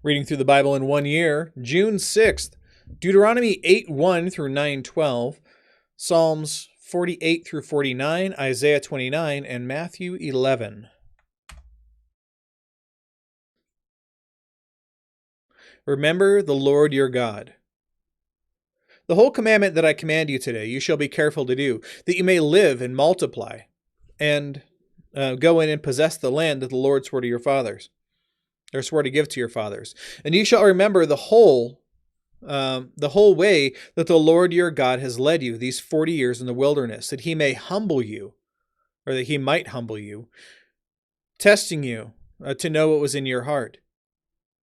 Reading through the Bible in 1 year, June 6th, Deuteronomy 8:1 through 9:12, Psalms 48 through 49, Isaiah 29, and Matthew 11. Remember the Lord your God. The whole commandment that I command you today, you shall be careful to do, that you may live and multiply, and go in and possess the land that the Lord swore to your fathers, or swore to give to your fathers. And you shall remember the whole way that the Lord your God has led you these 40 years in the wilderness, that he may humble you, or that he might humble you, testing you to know what was in your heart,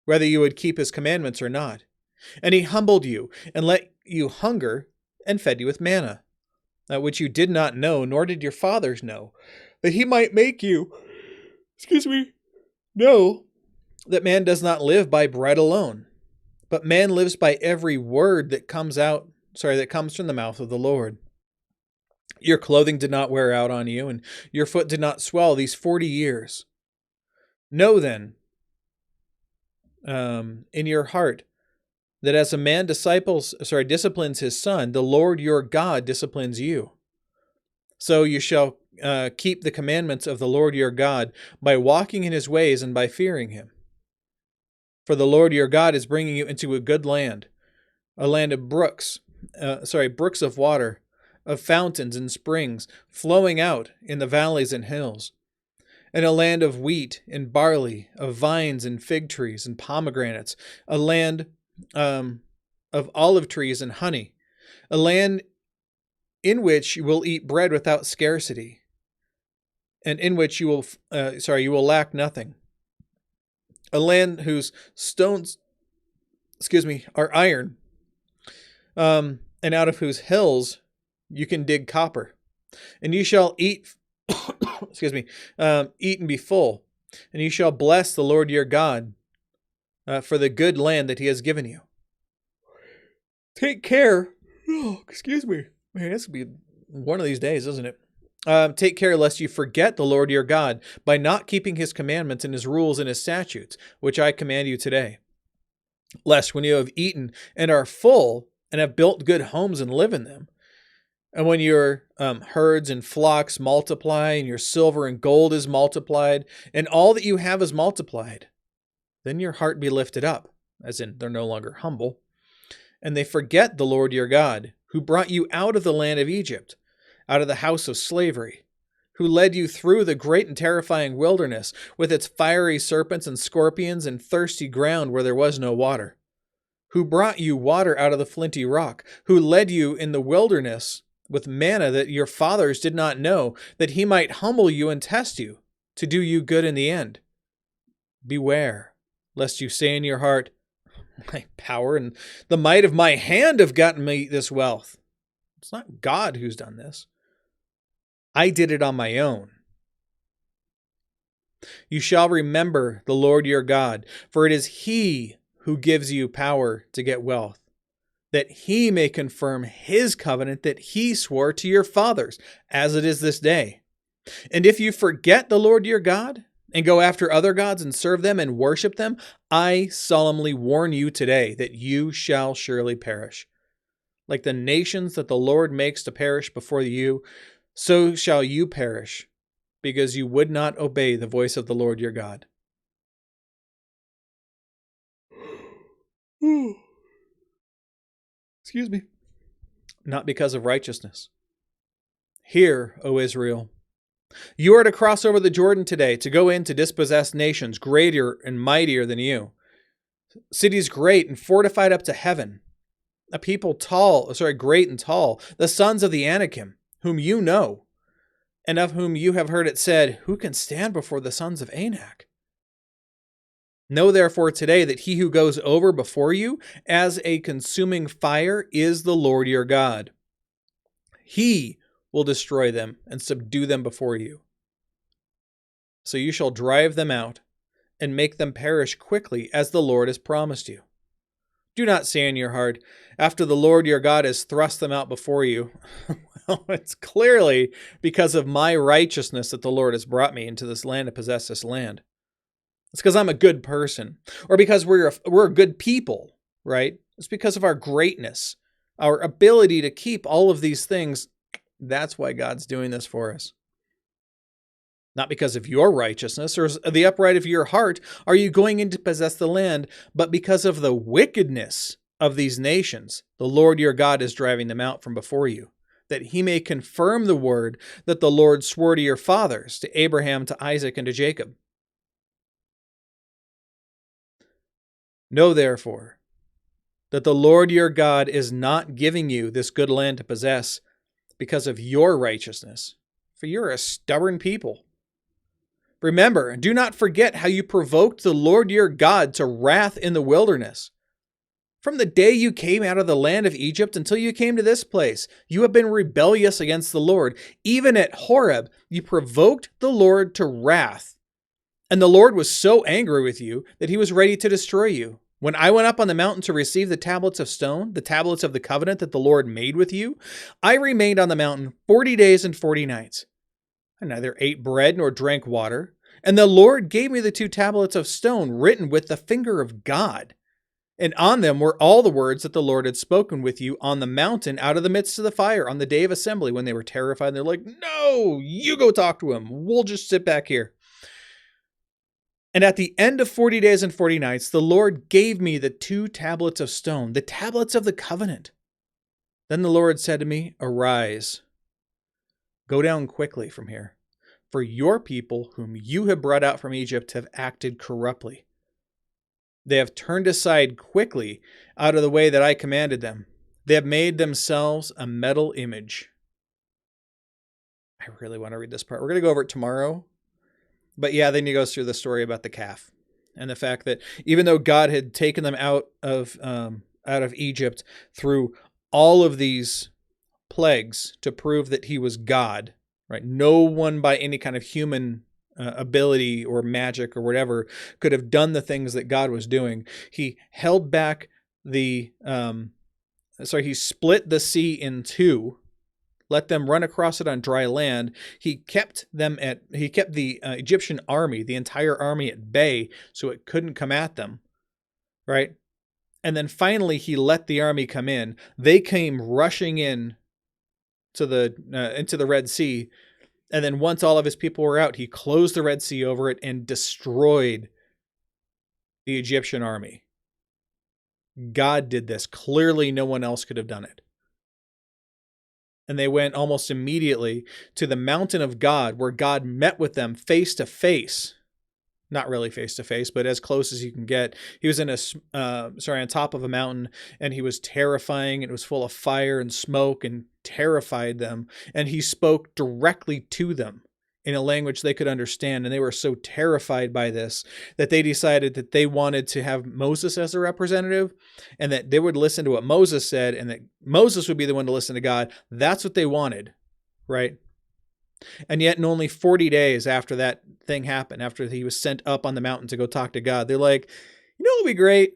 whether you would keep his commandments or not. And he humbled you and let you hunger and fed you with manna, which you did not know, nor did your fathers know, that he might make you, know that man does not live by bread alone, but man lives by every word that comes from the mouth of the Lord. Your clothing did not wear out on you, and your foot did not swell these 40 years. Know then, in your heart, that as a man disciplines his son, the Lord your God disciplines you. So you shall keep the commandments of the Lord your God by walking in his ways and by fearing him. For the Lord your God is bringing you into a good land, a land of brooks of water, of fountains and springs flowing out in the valleys and hills, and a land of wheat and barley, of vines and fig trees and pomegranates, a land of olive trees and honey, a land in which you will eat bread without scarcity, and in which you will lack nothing. A land whose stones, are iron, and out of whose hills you can dig copper. And you shall eat, eat and be full, and you shall bless the Lord your God for the good land that he has given you. Take care. Man, this could be one of these days, isn't it? Take care lest you forget the Lord your God by not keeping his commandments and his rules and his statutes, which I command you today. Lest when you have eaten and are full and have built good homes and live in them, and when your herds and flocks multiply and your silver and gold is multiplied and all that you have is multiplied, then your heart be lifted up, as in they're no longer humble, and they forget the Lord your God, who brought you out of the land of Egypt, out of the house of slavery, who led you through the great and terrifying wilderness with its fiery serpents and scorpions and thirsty ground where there was no water, who brought you water out of the flinty rock, who led you in the wilderness with manna that your fathers did not know, that he might humble you and test you, to do you good in the end. Beware, lest you say in your heart, my power and the might of my hand have gotten me this wealth. It's not God who's done this. I did it on my own. You shall remember the Lord your God, for it is he who gives you power to get wealth, that he may confirm his covenant that he swore to your fathers, as it is this day. And if you forget the Lord your God, and go after other gods and serve them and worship them, I solemnly warn you today that you shall surely perish. Like the nations that the Lord makes to perish before you, so shall you perish, because you would not obey the voice of the Lord your God. Not because of righteousness. Hear, O Israel. You are to cross over the Jordan today to go in to dispossess nations greater and mightier than you. Cities great and fortified up to heaven. A people great and tall. The sons of the Anakim, whom you know, and of whom you have heard it said, who can stand before the sons of Anak? Know therefore today that he who goes over before you as a consuming fire is the Lord your God. He will destroy them and subdue them before you. So you shall drive them out and make them perish quickly, as the Lord has promised you. Do not say in your heart, after the Lord your God has thrust them out before you, well, it's clearly because of my righteousness that the Lord has brought me into this land to possess this land. It's because I'm a good person, or because we're a good people, right? It's because of our greatness, our ability to keep all of these things. That's why God's doing this for us. Not because of your righteousness or the upright of your heart are you going in to possess the land, but because of the wickedness of these nations. The Lord your God is driving them out from before you, that he may confirm the word that the Lord swore to your fathers, to Abraham, to Isaac, and to Jacob. Know therefore that the Lord your God is not giving you this good land to possess because of your righteousness, for you're a stubborn people. Remember, and do not forget how you provoked the Lord your God to wrath in the wilderness. From the day you came out of the land of Egypt until you came to this place, you have been rebellious against the Lord. Even at Horeb, you provoked the Lord to wrath. And the Lord was so angry with you that he was ready to destroy you. When I went up on the mountain to receive the tablets of stone, the tablets of the covenant that the Lord made with you, I remained on the mountain 40 days and 40 nights. I neither ate bread nor drank water. And the Lord gave me the 2 tablets of stone written with the finger of God. And on them were all the words that the Lord had spoken with you on the mountain out of the midst of the fire on the day of assembly when they were terrified. And they're like, no, you go talk to him. We'll just sit back here. And at the end of 40 days and 40 nights, the Lord gave me the 2 tablets of stone, the tablets of the covenant. Then the Lord said to me, arise, go down quickly from here, for your people whom you have brought out from Egypt have acted corruptly. They have turned aside quickly out of the way that I commanded them. They have made themselves a metal image. I really want to read this part. We're going to go over it tomorrow. But yeah, then he goes through the story about the calf and the fact that even though God had taken them out of Egypt through all of these plagues to prove that he was God, right? No one by any kind of human ability or magic or whatever could have done the things that God was doing. He held back he split the sea in 2. Let them run across it on dry land. He kept the Egyptian army, the entire army, at bay so it couldn't come at them, right? And then finally he let the army come in. They came rushing in to into the Red Sea. And then once all of his people were out, he closed the Red Sea over it and destroyed the Egyptian army. God did this. Clearly no one else could have done it. And they went almost immediately to the mountain of God, where God met with them face to face. Not really face to face, but as close as you can get. He was on top of a mountain, and he was terrifying. It was full of fire and smoke and terrified them. And he spoke directly to them in a language they could understand. And they were so terrified by this that they decided that they wanted to have Moses as a representative, and that they would listen to what Moses said, and that Moses would be the one to listen to God. That's what they wanted, right? And yet in only 40 days after that thing happened, after he was sent up on the mountain to go talk to God, they're like, you know what would be great?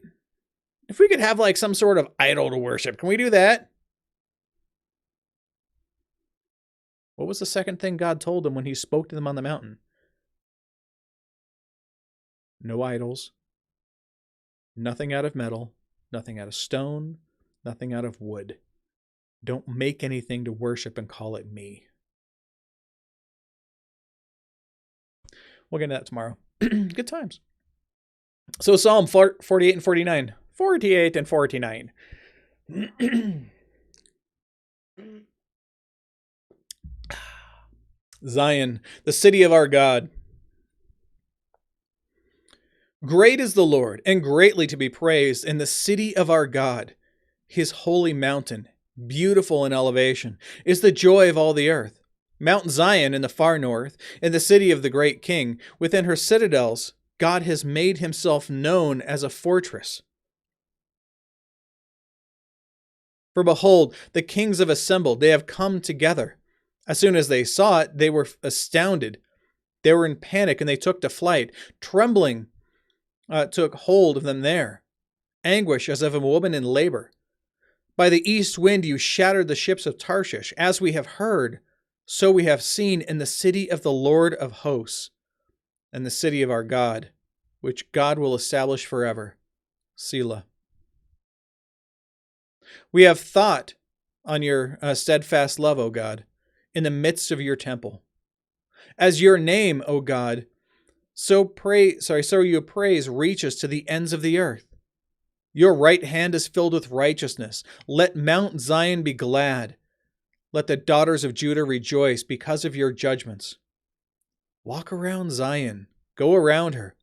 If we could have like some sort of idol to worship, can we do that? What was the second thing God told them when he spoke to them on the mountain? No idols, nothing out of metal, nothing out of stone, nothing out of wood. Don't make anything to worship and call it me. We'll get into that tomorrow. Good times. So Psalm 48 and 49. 48 and 49. Zion, the city of our God. Great is the Lord, and greatly to be praised in the city of our God. His holy mountain, beautiful in elevation, is the joy of all the earth. Mount Zion in the far north, in the city of the great king, within her citadels, God has made himself known as a fortress. For behold, the kings have assembled, they have come together. As soon as they saw it, they were astounded. They were in panic and they took to flight. Trembling took hold of them there. Anguish as of a woman in labor. By the east wind you shattered the ships of Tarshish. As we have heard, so we have seen in the city of the Lord of hosts and the city of our God. which God will establish forever. Selah. We have thought on your steadfast love, O God, in the midst of your temple. As your name, O God, so your praise reaches to the ends of the earth. Your right hand is filled with righteousness. Let Mount Zion be glad. Let the daughters of Judah rejoice because of your judgments. Walk around Zion. Go around her.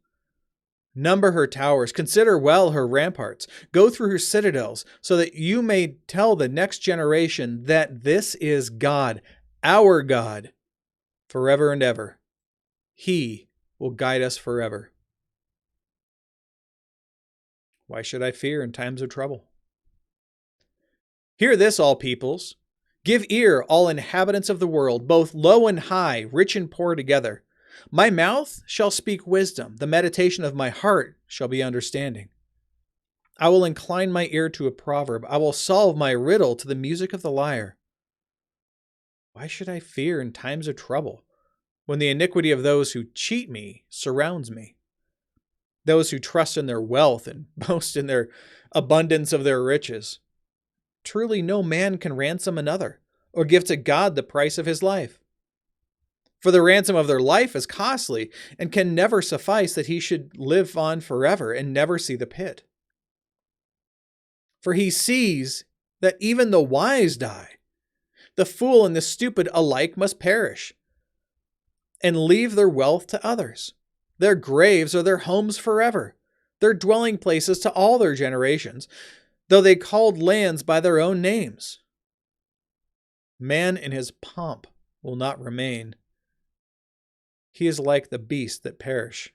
Number her towers. Consider well her ramparts. Go through her citadels, so that you may tell the next generation that this is God, our God, forever and ever. He will guide us forever. Why should I fear in times of trouble? Hear this, all peoples. Give ear, all inhabitants of the world, both low and high, rich and poor together. My mouth shall speak wisdom. The meditation of my heart shall be understanding. I will incline my ear to a proverb. I will solve my riddle to the music of the lyre. Why should I fear in times of trouble, when the iniquity of those who cheat me surrounds me? Those who trust in their wealth and boast in their abundance of their riches. Truly no man can ransom another, or give to God the price of his life. For the ransom of their life is costly, and can never suffice that he should live on forever and never see the pit. For he sees that even the wise die. The fool and the stupid alike must perish, and leave their wealth to others. Their graves are their homes forever, their dwelling places to all their generations, though they called lands by their own names. Man in his pomp will not remain. He is like the beasts that perish.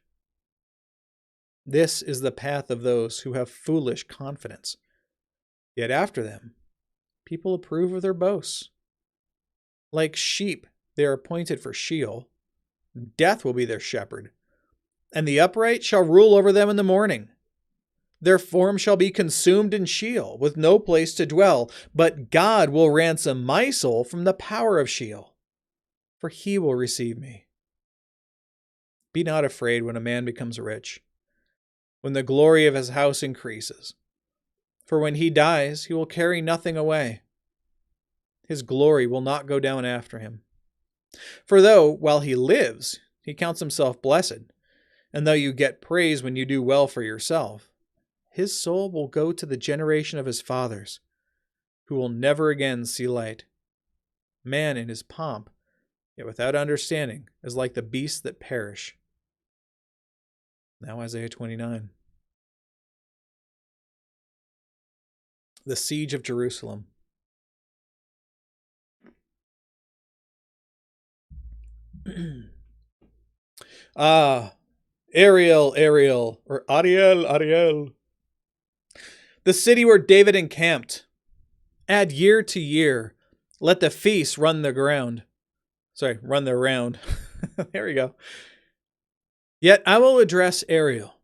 This is the path of those who have foolish confidence. Yet after them, people approve of their boasts. Like sheep, they are appointed for Sheol. Death will be their shepherd, and the upright shall rule over them in the morning. Their form shall be consumed in Sheol, with no place to dwell. But God will ransom my soul from the power of Sheol, for he will receive me. Be not afraid when a man becomes rich, when the glory of his house increases. For when he dies, he will carry nothing away. His glory will not go down after him. For though, while he lives, he counts himself blessed, and though you get praise when you do well for yourself, his soul will go to the generation of his fathers, who will never again see light. Man in his pomp, yet without understanding, is like the beasts that perish. Now Isaiah 29. The siege of Jerusalem. Ariel, or Ariel. The city where David encamped. Add year to year. Let the feasts run the round. There we go. Yet I will address Ariel,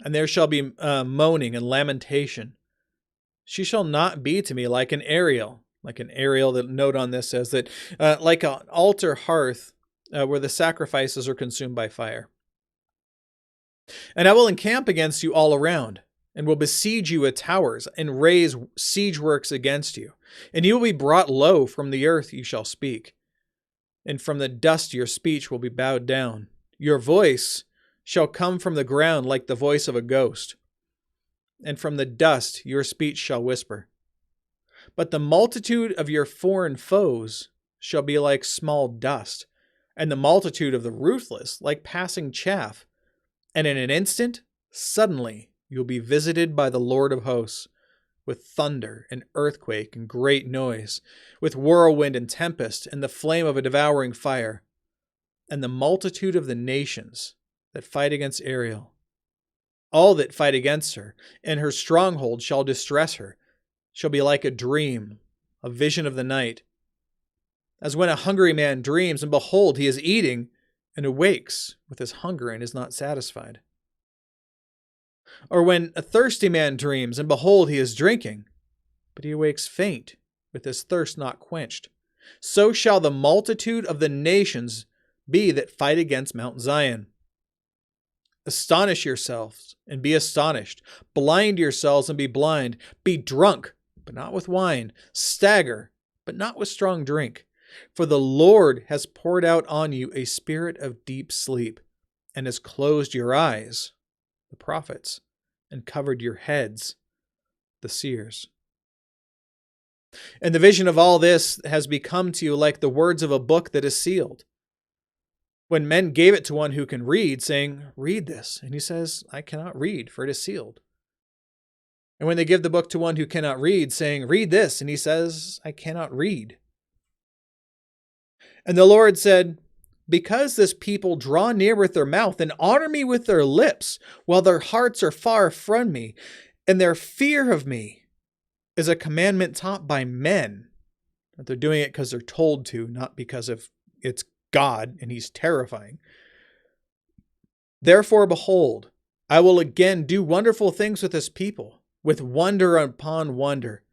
and there shall be moaning and lamentation. She shall not be to me like an Ariel. The note on this says that like an altar hearth where the sacrifices are consumed by fire. And I will encamp against you all around, and will besiege you with towers, and raise siege works against you. And you will be brought low from the earth you shall speak, and from the dust your speech will be bowed down. Your voice shall come from the ground like the voice of a ghost, and from the dust your speech shall whisper. But the multitude of your foreign foes shall be like small dust, and the multitude of the ruthless like passing chaff. And in an instant, suddenly, you'll be visited by the Lord of hosts, with thunder and earthquake and great noise, with whirlwind and tempest and the flame of a devouring fire. And the multitude of the nations that fight against Ariel, all that fight against her, and her stronghold shall distress her, shall be like a dream, a vision of the night. As when a hungry man dreams, and behold, he is eating, and awakes with his hunger and is not satisfied. Or when a thirsty man dreams, and behold, he is drinking, but he awakes faint, with his thirst not quenched. So shall the multitude of the nations be that fight against Mount Zion. Astonish yourselves and be astonished. Blind yourselves and be blind. Be drunk, but not with wine. Stagger, but not with strong drink. For the Lord has poured out on you a spirit of deep sleep, and has closed your eyes, the prophets, and covered your heads, the seers. And the vision of all this has become to you like the words of a book that is sealed. When men gave it to one who can read, saying, "Read this," and he says, "I cannot read, for it is sealed." And when they give the book to one who cannot read, saying, "Read this," and he says, "I cannot read." And the Lord said, "Because this people draw near with their mouth and honor me with their lips, while their hearts are far from me, and their fear of me is a commandment taught by men." But they're doing it because they're told to, not because of it's God and he's terrifying. "Therefore, behold, I will again do wonderful things with this people, with wonder upon wonder.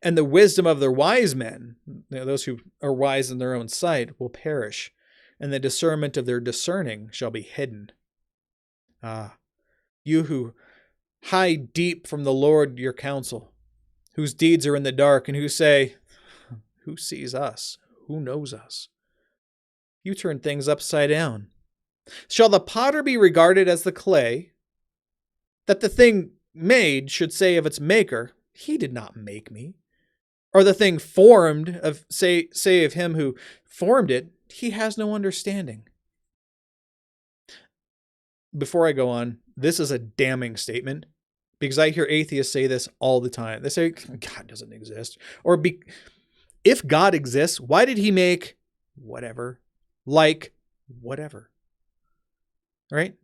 And the wisdom of their wise men," those who are wise in their own sight, "will perish, and the discernment of their discerning shall be hidden." Ah, you who hide deep from the Lord your counsel, whose deeds are in the dark, and who say, "Who sees us? Who knows us?" You turn things upside down. Shall the potter be regarded as the clay, that the thing made should say of its maker, "He did not make me"? Or the thing formed of say of him who formed it, "He has no understanding"? Before I go on, this is a damning statement, because I hear atheists say this all the time. They say, "God doesn't exist." Or if God exists, why did he make whatever, like whatever? Right?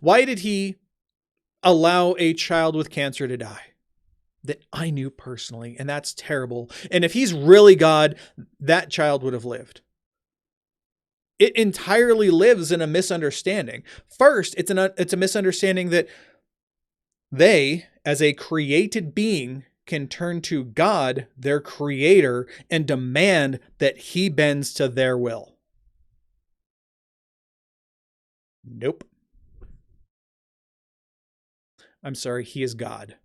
Why did he allow a child with cancer to die that I knew personally? And that's terrible. And if he's really God, that child would have lived. It entirely lives in a misunderstanding. First, it's a misunderstanding that they, as a created being, can turn to God, their creator, and demand that he bends to their will. Nope. I'm sorry, he is God,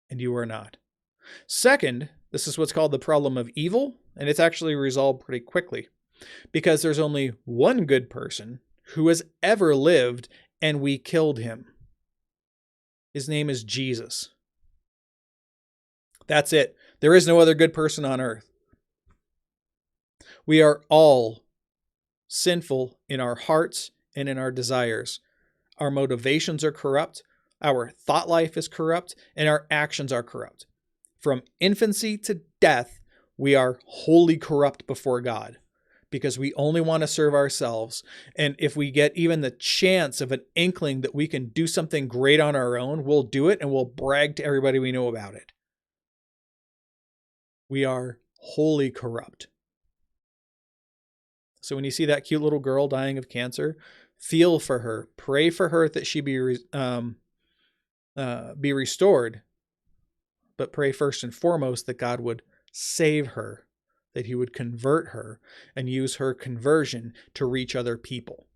and you are not. Second, this is what's called the problem of evil, and it's actually resolved pretty quickly, because there's only one good person who has ever lived, and we killed him. His name is Jesus. That's it. There is no other good person on earth. We are all sinful in our hearts and in our desires. Our motivations are corrupt, our thought life is corrupt, and our actions are corrupt. From infancy to death, we are wholly corrupt before God, because we only want to serve ourselves. And if we get even the chance of an inkling that we can do something great on our own, we'll do it and we'll brag to everybody we know about it. We are wholly corrupt. So when you see that cute little girl dying of cancer, feel for her, pray for her that she be restored, but pray first and foremost that God would save her, that he would convert her and use her conversion to reach other people.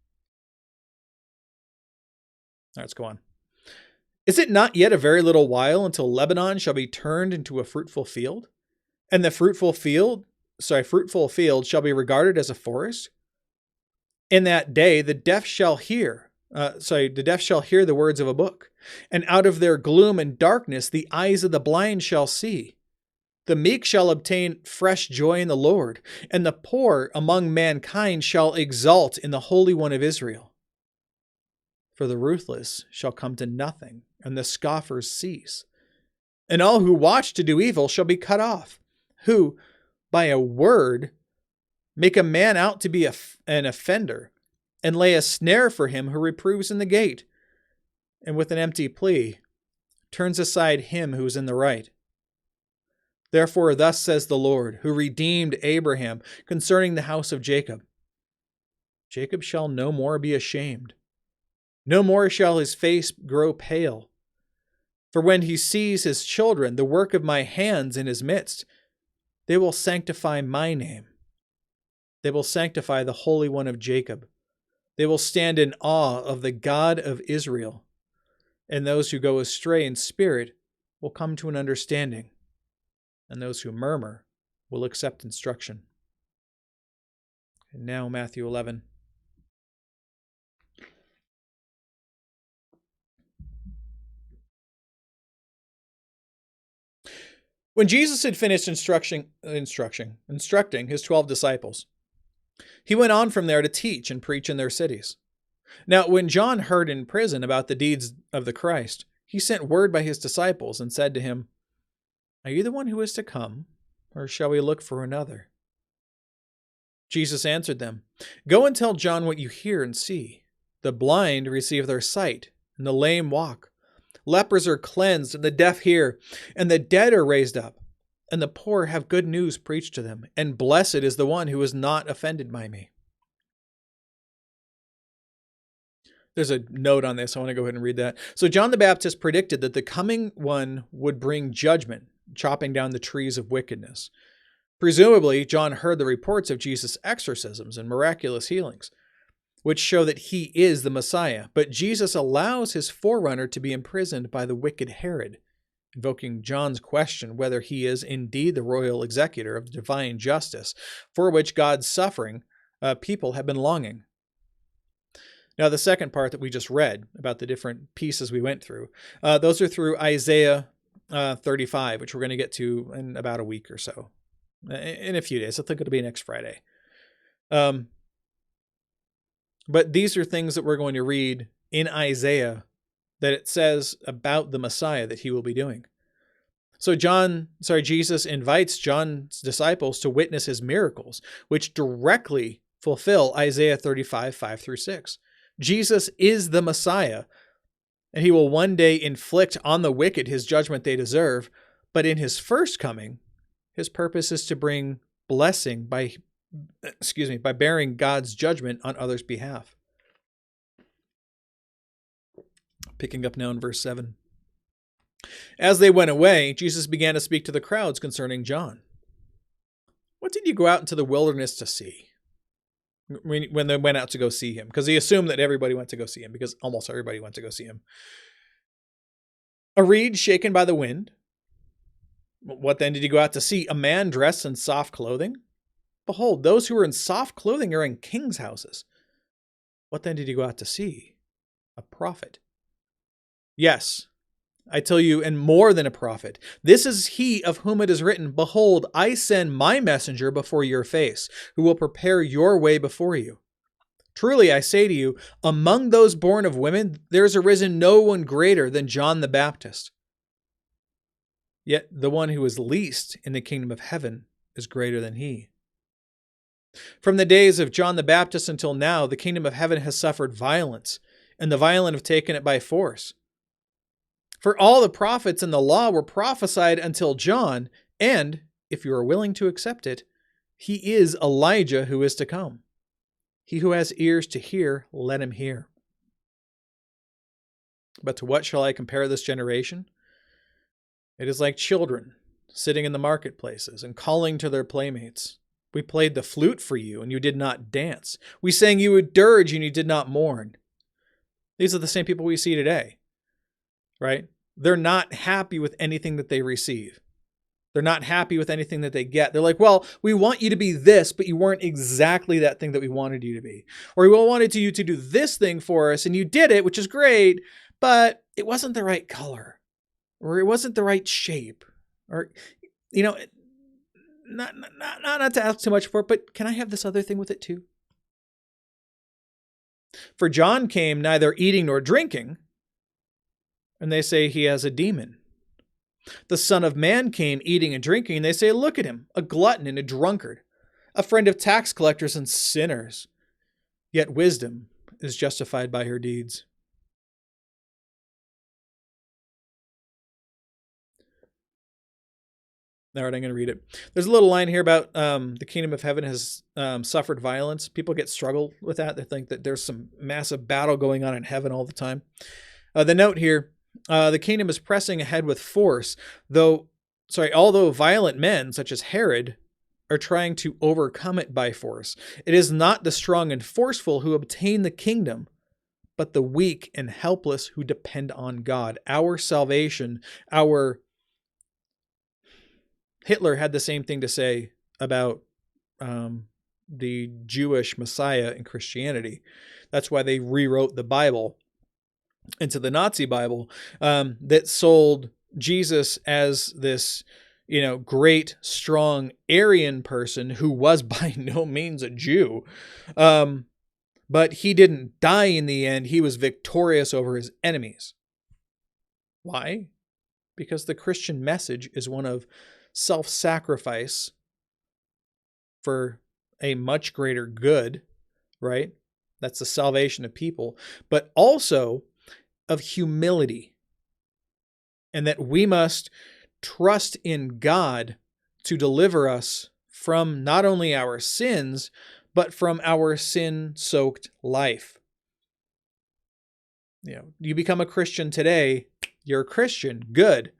All right, let's go on. "Is it not yet a very little while until Lebanon shall be turned into a fruitful field, and the fruitful field shall be regarded as a forest? In that day the deaf shall hear the words of a book, and out of their gloom and darkness the eyes of the blind shall see. The meek shall obtain fresh joy in the Lord, and the poor among mankind shall exult in the Holy One of Israel. For the ruthless shall come to nothing, and the scoffers cease. And all who watch to do evil shall be cut off, who, by a word, make a man out to be an offender, and lay a snare for him who reproves in the gate, and with an empty plea turns aside him who is in the right. Therefore thus says the Lord, who redeemed Abraham, concerning the house of Jacob: Jacob shall no more be ashamed, no more shall his face grow pale. For when he sees his children, the work of my hands in his midst, they will sanctify my name. They will sanctify the Holy One of Jacob. They will stand in awe of the God of Israel, and those who go astray in spirit will come to an understanding, and those who murmur will accept instruction. And now Matthew 11. When Jesus had finished instructing his 12 disciples, he went on from there to teach and preach in their cities. Now, when John heard in prison about the deeds of the Christ, he sent word by his disciples and said to him, "Are you the one who is to come, or shall we look for another?" Jesus answered them, "Go and tell John what you hear and see. The blind receive their sight, and the lame walk. Lepers are cleansed, and the deaf hear, and the dead are raised up, and the poor have good news preached to them, and blessed is the one who is not offended by me." There's a note on this. I want to go ahead and read that. So John the Baptist predicted that the coming one would bring judgment, chopping down the trees of wickedness. Presumably, John heard the reports of Jesus' exorcisms and miraculous healings, which show that he is the Messiah. But Jesus allows his forerunner to be imprisoned by the wicked Herod, invoking John's question whether he is indeed the royal executor of divine justice, for which God's suffering people have been longing. Now, the second part that we just read about the different pieces we went through, those are through Isaiah 35, which we're going to get to in about a week or so, in a few days. I think it'll be next Friday. But these are things that we're going to read in Isaiah that it says about the Messiah that he will be doing. So Jesus invites John's disciples to witness his miracles, which directly fulfill Isaiah 35, 5 through 6. Jesus is the Messiah, and he will one day inflict on the wicked his judgment they deserve. But in his first coming, his purpose is to bring blessing by bearing God's judgment on others' behalf. Picking up now in verse 7. As they went away, Jesus began to speak to the crowds concerning John. "What did you go out into the wilderness to see?" When they went out to go see him, because he assumed that everybody went to go see him, because almost everybody went to go see him. "A reed shaken by the wind?" "What then did you go out to see? A man dressed in soft clothing? Behold, those who are in soft clothing are in kings' houses. What then did you go out to see? A prophet? Yes, I tell you, and more than a prophet. This is he of whom it is written, 'Behold, I send my messenger before your face, who will prepare your way before you.' Truly I say to you, among those born of women, there has arisen no one greater than John the Baptist. Yet the one who is least in the kingdom of heaven is greater than he. From the days of John the Baptist until now, the kingdom of heaven has suffered violence, and the violent have taken it by force. For all the prophets and the law were prophesied until John, and, if you are willing to accept it, he is Elijah who is to come. He who has ears to hear, let him hear. But to what shall I compare this generation? It is like children sitting in the marketplaces and calling to their playmates. We played the flute for you, and you did not dance. We sang you a dirge, and you did not mourn. These are the same people we see today, right? They're not happy with anything that they receive. They're not happy with anything that they get. They're like, well, we want you to be this, but you weren't exactly that thing that we wanted you to be. Or we wanted you to do this thing for us, and you did it, which is great, but it wasn't the right color, or it wasn't the right shape, or, not to ask too much for it, but can I have this other thing with it too? For John came neither eating nor drinking, and they say he has a demon. The Son of Man came eating and drinking, and they say, look at him, a glutton and a drunkard, a friend of tax collectors and sinners. Yet wisdom is justified by her deeds. All right, I'm going to read it. There's a little line here about the kingdom of heaven has suffered violence. People struggle with that. They think that there's some massive battle going on in heaven all the time. The note here, the kingdom is pressing ahead with force, although violent men such as Herod are trying to overcome it by force. It is not the strong and forceful who obtain the kingdom, but the weak and helpless who depend on God. Our salvation, Hitler had the same thing to say about the Jewish Messiah in Christianity. That's why they rewrote the Bible into the Nazi Bible, that sold Jesus as this, great, strong Aryan person who was by no means a Jew. But he didn't die in the end. He was victorious over his enemies. Why? Because the Christian message is one of self-sacrifice for a much greater good, right? That's the salvation of people, but also of humility, and that we must trust in God to deliver us from not only our sins, but from our sin-soaked life. You become a Christian today, you're a Christian, good.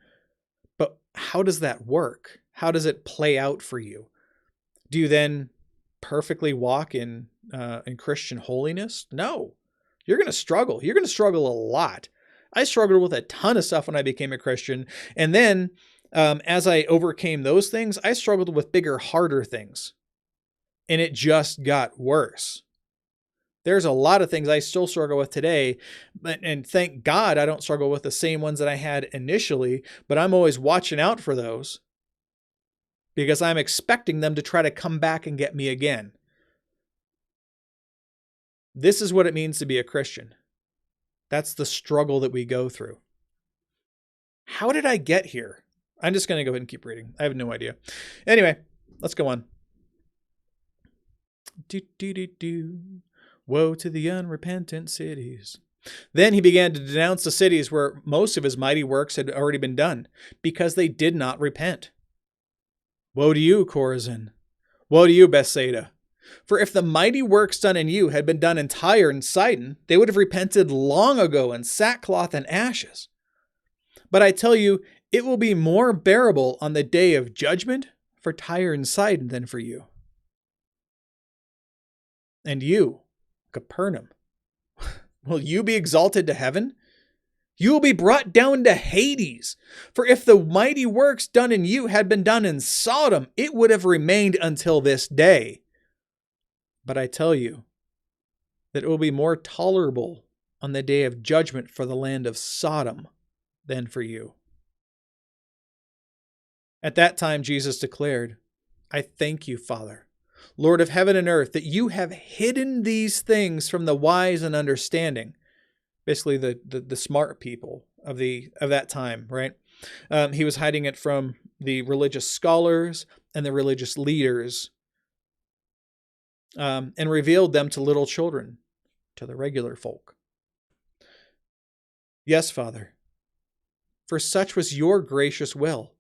But how does that work? How does it play out for you? Do you then perfectly walk in Christian holiness? No. You're going to struggle. You're going to struggle a lot. I struggled with a ton of stuff when I became a Christian. And then as I overcame those things, I struggled with bigger, harder things. And it just got worse. There's a lot of things I still struggle with today, and thank God I don't struggle with the same ones that I had initially, but I'm always watching out for those because I'm expecting them to try to come back and get me again. This is what it means to be a Christian. That's the struggle that we go through. How did I get here? I'm just going to go ahead and keep reading. I have no idea. Anyway, let's go on. Woe to the unrepentant cities. Then he began to denounce the cities where most of his mighty works had already been done, because they did not repent. Woe to you, Chorazin! Woe to you, Bethsaida! For if the mighty works done in you had been done in Tyre and Sidon, they would have repented long ago in sackcloth and ashes. But I tell you, it will be more bearable on the day of judgment for Tyre and Sidon than for you. And you, Capernaum, will you be exalted to heaven? You will be brought down to Hades. For if the mighty works done in you had been done in Sodom, it would have remained until this day. But I tell you that it will be more tolerable on the day of judgment for the land of Sodom than for you. At that time, Jesus declared, I thank you, Father, Lord of heaven and earth, that you have hidden these things from the wise and understanding. Basically, the smart people of that time, right? He was hiding it from the religious scholars and the religious leaders, and revealed them to little children, to the regular folk. Yes, Father, for such was your gracious will.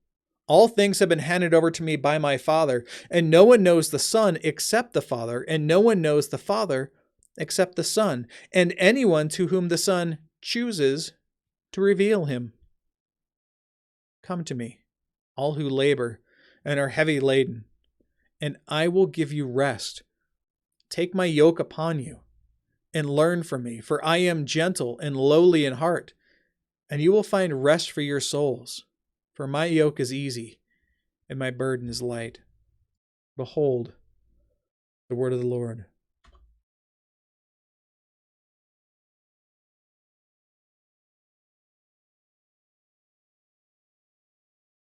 All things have been handed over to me by my Father, and no one knows the Son except the Father, and no one knows the Father except the Son, and anyone to whom the Son chooses to reveal him. Come to me, all who labor and are heavy laden, and I will give you rest. Take my yoke upon you and learn from me, for I am gentle and lowly in heart, and you will find rest for your souls. For my yoke is easy and my burden is light. Behold, the word of the Lord.